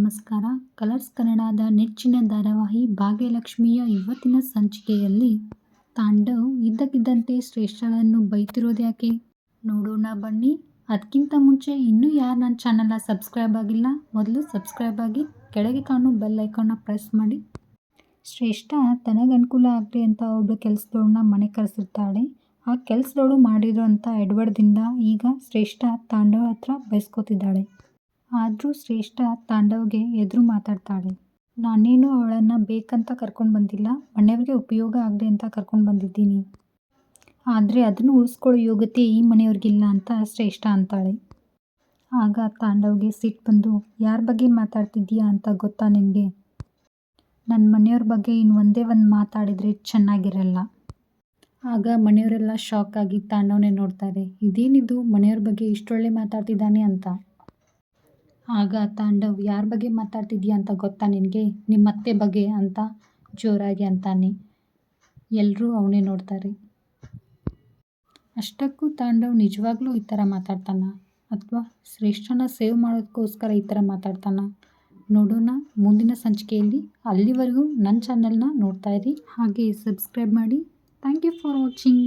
ನಮಸ್ಕಾರ. ಕಲರ್ಸ್ ಕನ್ನಡದ ನೆಚ್ಚಿನ ಧಾರಾವಾಹಿ ಭಾಗ್ಯಲಕ್ಷ್ಮಿಯ ಇವತ್ತಿನ ಸಂಚಿಕೆಯಲ್ಲಿ ತಾಂಡವ್ ಇದ್ದಕ್ಕಿದ್ದಂತೆ ಶ್ರೇಷ್ಠಳನ್ನು ಬೈತಿರೋದ್ಯಾಕೆ? ನೋಡೋಣ ಬನ್ನಿ. ಅದಕ್ಕಿಂತ ಮುಂಚೆ ಇನ್ನೂ ಯಾರು ನನ್ನ ಚಾನಲ್ನ ಸಬ್ಸ್ಕ್ರೈಬ್ ಆಗಿಲ್ಲ, ಮೊದಲು ಸಬ್ಸ್ಕ್ರೈಬ್ ಆಗಿ ಕೆಳಗೆ ಕಾಣೋ ಬೆಲ್ ಐಕಾನ್ನ ಪ್ರೆಸ್ ಮಾಡಿ. ಶ್ರೇಷ್ಠ ತನಗೆ ಅನುಕೂಲ ಆಗಲಿ ಅಂತ ಒಬ್ಬಳು ಕೆಲಸದವಳನ್ನ ಮನೆ ಕರೆಸಿರ್ತಾಳೆ. ಆ ಕೆಲಸದವಳು ಮಾಡಿರೋಂಥ ಎಡವಟ್ದಿಂದ ಈಗ ಶ್ರೇಷ್ಠ ತಾಂಡವ್ ಹತ್ರ ಬೈಸ್ಕೊತಿದ್ದಾಳೆ. ಆದರೂ ಶ್ರೇಷ್ಠ ತಾಂಡವ್ಗೆ ಎದುರು ಮಾತಾಡ್ತಾಳೆ. ನಾನೇನು ಅವಳನ್ನು ಬೇಕಂತ ಕರ್ಕೊಂಡು ಬಂದಿಲ್ಲ, ಮನೆಯವ್ರಿಗೆ ಉಪಯೋಗ ಆಗಲಿ ಅಂತ ಕರ್ಕೊಂಡು ಬಂದಿದ್ದೀನಿ. ಆದರೆ ಅದನ್ನು ಉಳಿಸ್ಕೊಳ್ಳೋ ಯೋಗ್ಯತೆ ಈ ಮನೆಯವ್ರಿಗಿಲ್ಲ ಅಂತ ಶ್ರೇಷ್ಠ ಅಂತಾಳೆ. ಆಗ ತಾಂಡವ್ಗೆ ಸಿಟ್ಟು ಬಂದು, ಯಾರ ಬಗ್ಗೆ ಮಾತಾಡ್ತಿದ್ದೀಯಾ ಅಂತ ಗೊತ್ತಾ ನಿನಗೆ? ನನ್ನ ಮನೆಯವ್ರ ಬಗ್ಗೆ ಇನ್ನು ಒಂದೇ ಒಂದು ಮಾತಾಡಿದರೆ ಚೆನ್ನಾಗಿರಲ್ಲ. ಆಗ ಮನೆಯವರೆಲ್ಲ ಶಾಕ್ ಆಗಿ ತಾಂಡವ್ನೇ ನೋಡ್ತಾರೆ. ಇದೇನಿದು, ಮನೆಯವ್ರ ಬಗ್ಗೆ ಇಷ್ಟೊಳ್ಳೆ ಮಾತಾಡ್ತಿದ್ದಾನೆ ಅಂತ. ಆಗ ತಾಂಡವ್, ಯಾರ ಬಗ್ಗೆ ಮಾತಾಡ್ತಿದ್ದೀಯಾ ಅಂತ ಗೊತ್ತಾ ನಿನಗೆ? ನಿಮ್ಮ ಅತ್ತೆ ಬಗ್ಗೆ ಅಂತ ಜೋರಾಗಿ ಅಂತಾನೆ. ಎಲ್ಲರೂ ಅವನೇ ನೋಡ್ತಾರೆ. ಅಷ್ಟಕ್ಕೂ ತಾಂಡವ್ ನಿಜವಾಗ್ಲೂ ಈ ಥರ ಮಾತಾಡ್ತಾನ ಅಥವಾ ಶ್ರೇಷ್ಠನ ಸೇವ್ ಮಾಡೋದಕ್ಕೋಸ್ಕರ ಈ ಥರ ಮಾತಾಡ್ತಾನ? ನೋಡೋಣ ಮುಂದಿನ ಸಂಚಿಕೆಯಲ್ಲಿ. ಅಲ್ಲಿವರೆಗೂ ನನ್ನ ಚಾನಲ್ನ ನೋಡ್ತಾ ಇರಿ, ಹಾಗೆ ಸಬ್ಸ್ಕ್ರೈಬ್ ಮಾಡಿ. Thank you for watching.